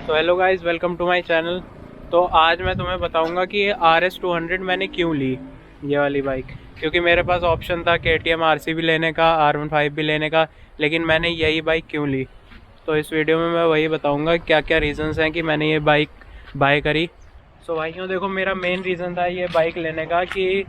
तो hello guys, welcome to my channel. तो आज मैं तुम्हें बताऊंगा कि RS 200 मैंने क्यों ली, ये वाली बाइक। क्योंकि मेरे पास ऑप्शन था KTM RC भी लेने का, R15 भी लेने का, लेकिन मैंने यही बाइक क्यों ली। तो इस वीडियो में मैं वही बताऊंगा क्या क्या रीज़न्स हैं कि मैंने ये बाइक बाय करी। सो भाइयों देखो, मेरा मेन रीज़न था ये बाइक लेने का कि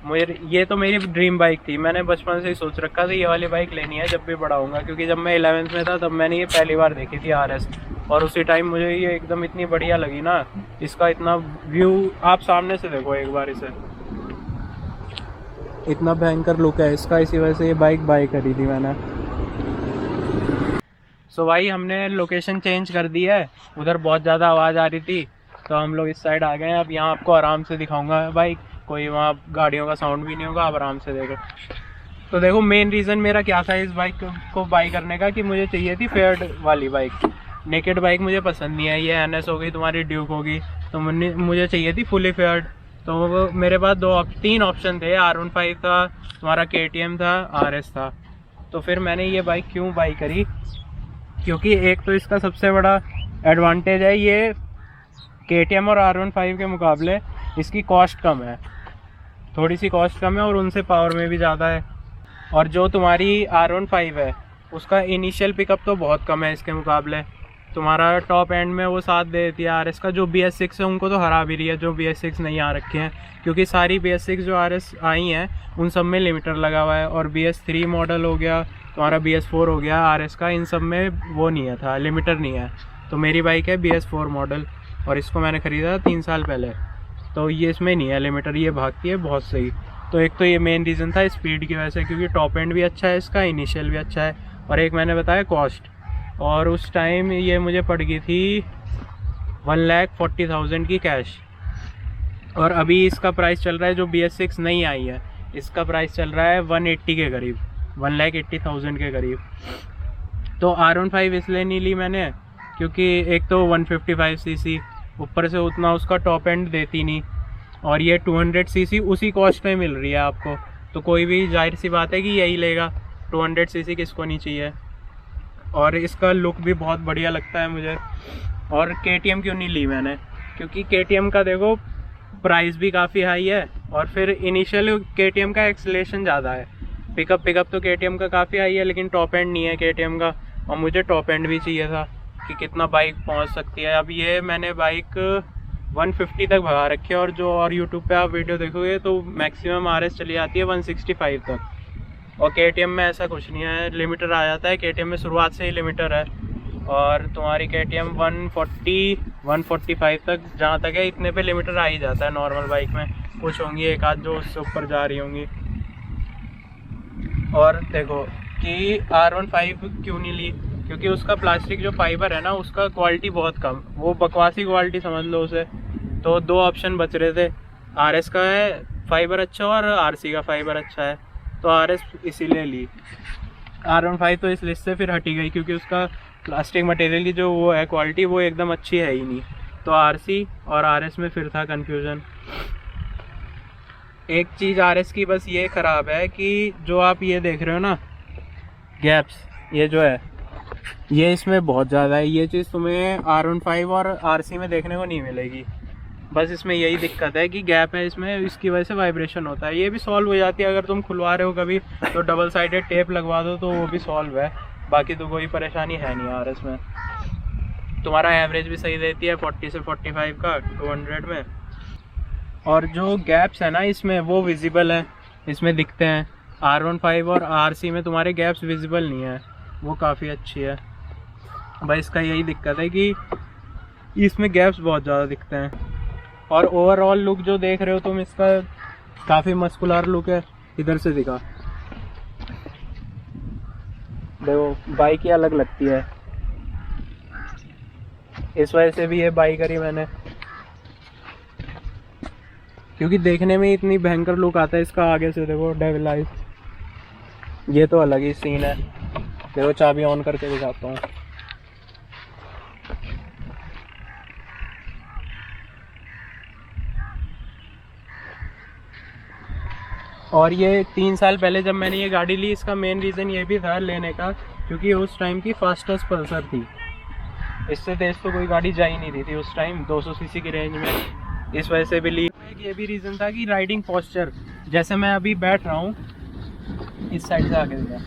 मुझे ये तो मेरी ड्रीम बाइक थी। मैंने बचपन से ही सोच रखा था ये वाली बाइक लेनी है जब भी बड़ा होऊंगा। क्योंकि जब मैं 11th में था तब मैंने ये पहली बार देखी थी RS, और उसी टाइम मुझे ये एकदम इतनी बढ़िया लगी ना। इसका इतना व्यू आप सामने से देखो एक बार, इसे इतना भयंकर लुक है इसका, इसी वजह से ये बाइक बाय करी थी मैंने। सो भाई हमने लोकेशन चेंज कर दी है, उधर बहुत ज़्यादा आवाज़ आ रही थी तो हम लोग इस साइड आ गए हैं। अब यहाँ आपको आराम से दिखाऊंगा बाइक, कोई वहाँ गाड़ियों का साउंड भी नहीं होगा, आप आराम से देखो। तो देखो मेन रीज़न मेरा क्या था इस बाइक को बाई करने का, कि मुझे चाहिए थी फेयर्ड वाली बाइक। नेकेड बाइक मुझे पसंद नहीं है, ये NS हो गई, तुम्हारी ड्यूक होगी, तो मुझे चाहिए थी फुली फेयर्ड। तो मेरे पास तीन ऑप्शन थे, R15 था, तुम्हारा KTM था, RS था। तो फिर मैंने ये बाइक क्यों बाई करी, क्योंकि एक तो इसका सबसे बड़ा एडवांटेज है, ये KTM और R15 के मुकाबले इसकी कॉस्ट कम है, थोड़ी सी कॉस्ट कम है, और उनसे पावर में भी ज़्यादा है। और जो तुम्हारी R15 है उसका इनिशियल पिकअप तो बहुत कम है इसके मुकाबले। तुम्हारा टॉप एंड में वो साथ दे देती है RS का। जो BS6 है उनको तो हरा भी रही है, जो BS6 नहीं आ रखे हैं, क्योंकि सारी BS6 जो RS आई हैं उन सब में लिमिटर लगा हुआ है। और BS3 मॉडल हो गया, तुम्हारा BS4 हो गया RS का, इन सब में वो नहीं है था, लिमिटर नहीं है। तो मेरी बाइक है BS4 मॉडल, और इसको मैंने ख़रीदा था 3 साल पहले, तो ये इसमें नहीं है लिमिटर, ये भागती है बहुत सही। तो एक तो ये मेन रीज़न था स्पीड की वजह से, क्योंकि टॉप एंड भी अच्छा है इसका, इनिशियल भी अच्छा है, और एक मैंने बताया कॉस्ट। और उस टाइम ये मुझे पड़ गई थी 1,40,000 की कैश। और अभी इसका प्राइस चल रहा है, जो BS6 नहीं आई है, इसका प्राइस चल रहा है 180 के करीब, 1,80,000 के करीब। तो R15 इसलिए नहीं ली मैंने क्योंकि एक तो 155 सीसी, ऊपर से उतना उसका टॉप एंड देती नहीं, और ये 200 सीसी उसी कॉस्ट में मिल रही है आपको। तो कोई भी जाहिर सी बात है कि यही लेगा, 200 सीसी किसको नहीं चाहिए। और इसका लुक भी बहुत बढ़िया लगता है मुझे। और KTM क्यों नहीं ली मैंने, क्योंकि KTM का देखो प्राइस भी काफ़ी हाई है, और फिर इनिशियल KTM का एक्सेलेरेशन ज़्यादा है। पिकअप तो KTM का काफ़ी हाई है, लेकिन टॉप एंड नहीं है KTM का, और मुझे टॉप एंड भी चाहिए था कि कितना बाइक पहुंच सकती है। अब ये मैंने बाइक 150 तक भगा रखी है, और यूट्यूब पे आप वीडियो देखोगे तो मैक्सिमम RS चली जाती है 165 तक। और KTM में ऐसा कुछ नहीं है, लिमिटर आ जाता है, KTM में शुरुआत से ही लिमिटर है। और तुम्हारी KTM 140 145 तक जहाँ तक है, इतने पे लिमिटर आ ही जाता है नॉर्मल बाइक में। कुछ होंगी एक आध जो उससे ऊपर जा रही होंगी। और देखो कि R15 क्यों नहीं ली, क्योंकि उसका प्लास्टिक जो फाइबर है ना, उसका क्वालिटी बहुत कम, वो बकवासी क्वालिटी समझ लो उसे। तो दो ऑप्शन बच रहे थे, RS का है फाइबर अच्छा और RC का फाइबर अच्छा है, तो RS इसीलिए ली। R15 तो इस लिस्ट से फिर हटी गई, क्योंकि उसका प्लास्टिक मटेरियल की जो वो है क्वालिटी, वो एकदम अच्छी है ही नहीं। तो RC और RS में फिर था कन्फ्यूज़न। एक चीज़ RS की बस ये ख़राब है कि जो आप ये देख रहे हो ना गैप्स, ये जो है ये इसमें बहुत ज़्यादा है। ये चीज़ तुम्हें R15 और RC में देखने को नहीं मिलेगी। बस इसमें यही दिक्कत है कि गैप है इसमें, इसकी वजह से वाइब्रेशन होता है। ये भी सॉल्व हो जाती है, अगर तुम खुलवा रहे हो कभी तो डबल साइडेड टेप लगवा दो तो वो भी सॉल्व है। बाकी तो कोई परेशानी है नहीं RS में। तुम्हारा एवरेज भी सही देती है 40 से 45 का 200 में। और जो गैप्स है ना इसमें वो विजिबल है, इसमें दिखते हैं। R15 और RC में तुम्हारे गैप्स विजिबल नहीं है, वो काफ़ी अच्छी है। भाई इसका यही दिक्कत है कि इसमें गैप्स बहुत ज़्यादा दिखते हैं। और ओवरऑल लुक जो देख रहे हो तुम, इसका काफ़ी मस्कुलर लुक है। इधर से दिखा, देखो बाइक ही अलग लगती है, इस वजह से भी ये बाइक करी मैंने, क्योंकि देखने में इतनी भयंकर लुक आता है इसका। आगे से देखो डेविल आइज, ये तो अलग ही सीन है। देखो चाबी ऑन करके दिखाता हूँ। और ये 3 साल पहले जब मैंने ये गाड़ी ली, इसका मेन रीज़न ये भी था लेने का, क्योंकि उस टाइम की फास्टेस्ट पल्सर थी। इससे तेज़ तो कोई गाड़ी जा ही नहीं रही थी उस टाइम 200 सीसी की रेंज में। इस वजह से भी ली। एक ये भी रीज़न था कि राइडिंग पोस्चर, जैसे मैं अभी बैठ रहा हूँ, इस साइड से आके दिखा,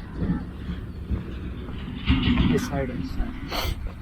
इस साइड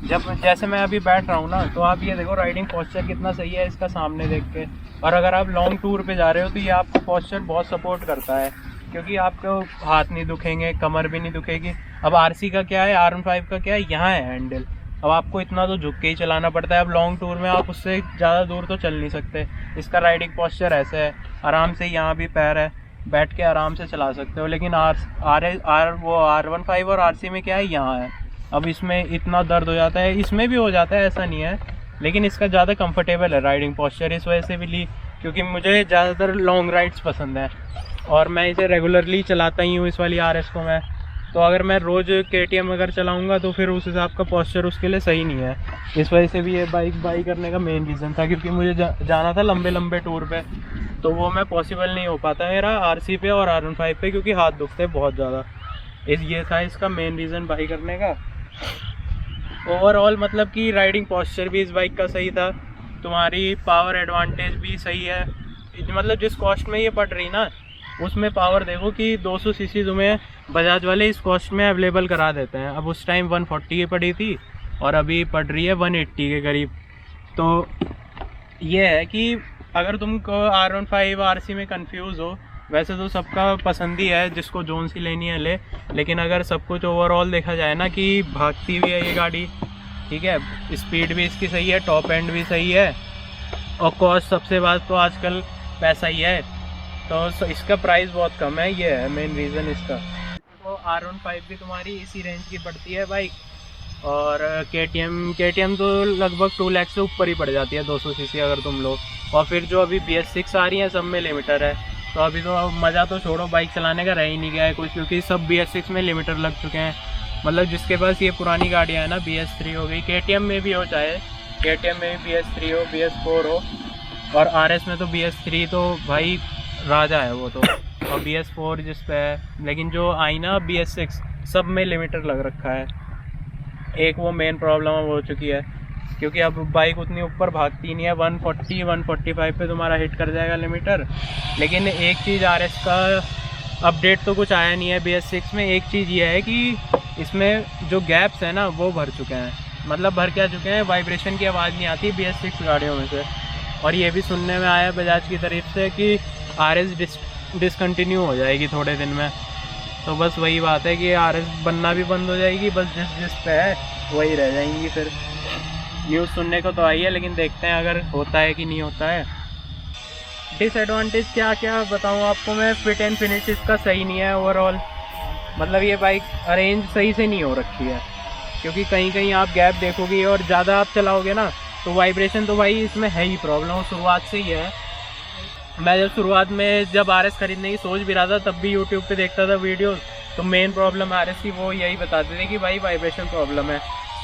जब जैसे मैं अभी बैठ रहा हूँ ना, तो आप ये देखो राइडिंग पोस्चर कितना सही है इसका सामने देख के। और अगर आप लॉन्ग टूर पे जा रहे हो तो ये आपको पोस्चर बहुत सपोर्ट करता है, क्योंकि आपको हाथ नहीं दुखेंगे, कमर भी नहीं दुखेगी। अब आरसी का क्या है, R15 का क्या है, यहाँ है हैंडल, अब आपको इतना तो झुक के ही चलाना पड़ता है। अब लॉन्ग टूर में आप उससे ज़्यादा दूर तो चल नहीं सकते। इसका राइडिंग पोस्चर ऐसे है, आराम से यहाँ भी पैर है, बैठ के आराम से चला सकते हो। लेकिन वो R15 और RC में क्या है, यहाँ है। अब इसमें इतना दर्द हो जाता है, इसमें भी हो जाता है, ऐसा नहीं है, लेकिन इसका ज़्यादा कंफर्टेबल है राइडिंग पोस्चर। इस वजह से भी ली, क्योंकि मुझे ज़्यादातर लॉन्ग राइड्स पसंद हैं और मैं इसे रेगुलरली चलाता ही हूँ, इस वाली RS को मैं। तो अगर मैं रोज़ KTM अगर चलाऊँगा तो फिर उस हिसाब का पोस्चर उसके लिए सही नहीं है। इस वजह से भी ये बाइक बाई करने का मेन रीज़न था, क्योंकि मुझे जाना था लंबे लंबे टूर पे, तो वो मैं पॉसिबल नहीं हो पाता मेरा RC पे और R15 पे, क्योंकि हाथ दुखते हैं बहुत ज़्यादा। ये था इसका मेन रीज़न बाई करने का। ओवरऑल मतलब कि राइडिंग पोस्चर भी इस बाइक का सही था, तुम्हारी पावर एडवांटेज भी सही है। मतलब जिस कॉस्ट में ये पड़ रही ना, उसमें पावर देखो कि 200 सीसी तुम्हें बजाज वाले इस कॉस्ट में अवेलेबल करा देते हैं। अब उस टाइम 140 की पड़ी थी और अभी पड़ रही है 180 के करीब। तो ये है कि अगर तुमको R15 RC में कंफ्यूज हो, वैसे तो सबका पसंद ही है, जिसको जोन सी लेनी है ले, लेकिन अगर सब कुछ ओवरऑल देखा जाए ना कि भागती भी है ये गाड़ी, ठीक है, स्पीड भी इसकी सही है, टॉप एंड भी सही है, और कॉस्ट सबसे बात तो आजकल पैसा ही है, तो इसका प्राइस बहुत कम है। ये है मेन रीज़न इसका। तो R15 भी तुम्हारी इसी रेंज की पड़ती है बाइक, और KTM तो लगभग 2 लाख से ऊपर ही पड़ जाती है 200 सीसी अगर तुम लो। और फिर जो अभी BS6 आ रही है, सब में लिमिटर है, तो अभी तो मज़ा तो छोड़ो, बाइक चलाने का रह ही नहीं गया है कुछ, क्योंकि सब BS6 में लिमिटर लग चुके हैं। मतलब जिसके पास ये पुरानी गाड़ियाँ हैं ना, BS3 हो गई, KTM में भी हो, चाहे KTM में भी BS3 हो, BS4 हो, और RS में तो BS3 तो भाई राजा है वो तो, और BS4 जिस पे है। लेकिन जो आई ना BS6, सब में लिमिटर लग रखा है। एक वो मेन प्रॉब्लम हो चुकी है, क्योंकि अब बाइक उतनी ऊपर भागती नहीं है, 140 145 पे तुम्हारा हिट कर जाएगा लिमिटर। लेकिन एक चीज़ RS का अपडेट तो कुछ आया नहीं है BS6 में। एक चीज़ ये है कि इसमें जो गैप्स हैं ना, वो भर चुके हैं। मतलब भर क्या चुके हैं, वाइब्रेशन की आवाज़ नहीं आती BS6 गाड़ियों में से। और ये भी सुनने में आया बजाज की तरफ से कि RS डिसकंटिन्यू हो जाएगी थोड़े दिन में। तो बस वही बात है कि RS बनना भी बंद हो जाएगी, बस जिस पे है वही रह जाएंगी। फिर न्यूज़ सुनने को तो आई है, लेकिन देखते हैं अगर होता है कि नहीं होता है। डिसएडवांटेज क्या क्या बताऊँ आपको मैं, फिट एंड फिनिश इसका सही नहीं है ओवरऑल। मतलब ये बाइक अरेंज सही से नहीं हो रखी है, क्योंकि कहीं कहीं आप गैप देखोगे और ज़्यादा आप चलाओगे ना, तो वाइब्रेशन तो भाई इसमें है ही प्रॉब्लम, शुरुआत से ही है। मैं जब शुरुआत में जब RS खरीदने की सोच भी रहा था, तब भी यूट्यूब पे देखता था वीडियोस, तो मेन प्रॉब्लम RS की वो यही बताते थे कि भाई वाइब्रेशन प्रॉब्लम है।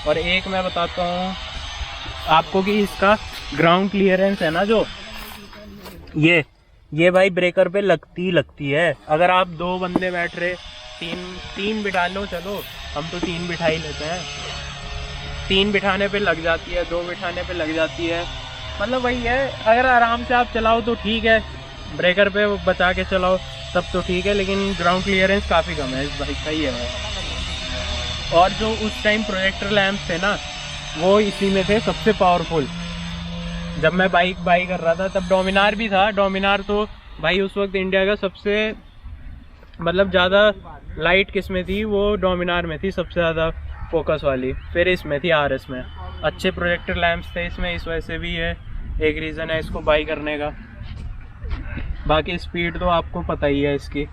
और एक मैं बताता हूँ आपको कि इसका ग्राउंड क्लियरेंस है ना, जो ये भाई ब्रेकर पे लगती है। अगर आप 2 बंदे बैठ रहे, तीन बिठा लो, चलो हम तो 3 बिठा ही लेते हैं, 3 बिठाने पे लग जाती है, 2 बिठाने पे लग जाती है। मतलब वही है, अगर आराम से आप चलाओ तो ठीक है, ब्रेकर पे बचा के चलाओ तब तो ठीक है, लेकिन ग्राउंड क्लियरेंस काफ़ी कम है इस बाइक का, ही है। और जो उस टाइम प्रोजेक्टर लैंप थे ना, वो इसी में थे सबसे पावरफुल। जब मैं बाइक बाई कर रहा था तब डोमिनार भी था। डोमिनार तो भाई उस वक्त इंडिया का सबसे मतलब ज़्यादा लाइट किस्में थी, वो डोमिनार में थी सबसे ज़्यादा फोकस वाली, फिर इसमें थी RS में। अच्छे प्रोजेक्टर लैंप्स थे इसमें, इस वजह से भी है एक रीज़न है इसको बाई करने का। बाकी स्पीड तो आपको पता ही है इसकी।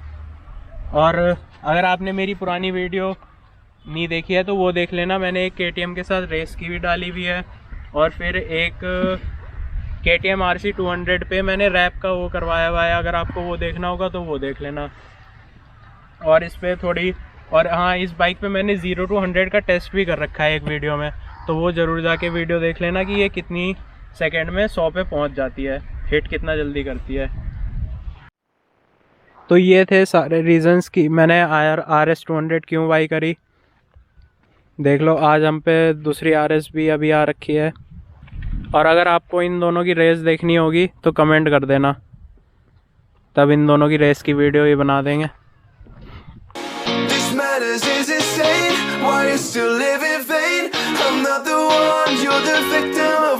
और अगर आपने मेरी पुरानी वीडियो नहीं देखी है तो वो देख लेना, मैंने एक KTM के साथ रेस की भी डाली हुई है, और फिर एक KTM RC 200 पे मैंने रैप का वो करवाया हुआ है। अगर आपको वो देखना होगा तो वो देख लेना। और इस पर थोड़ी, और हाँ, इस बाइक पे मैंने 0 to 100 का टेस्ट भी कर रखा है एक वीडियो में, तो वो ज़रूर जाके वीडियो देख लेना कि ये कितनी सेकंड में 100 पे पहुंच जाती है, हिट कितना जल्दी करती है। तो ये थे सारे रीज़न्स कि मैंने RS 200 क्यों बाई करी। देख लो, आज हम पे दूसरी RS भी अभी आ रखी है। और अगर आपको इन दोनों की रेस देखनी होगी तो कमेंट कर देना, तब इन दोनों की रेस की वीडियो ही बना देंगे। Why you still live in vain? I'm not the one, you're the victim.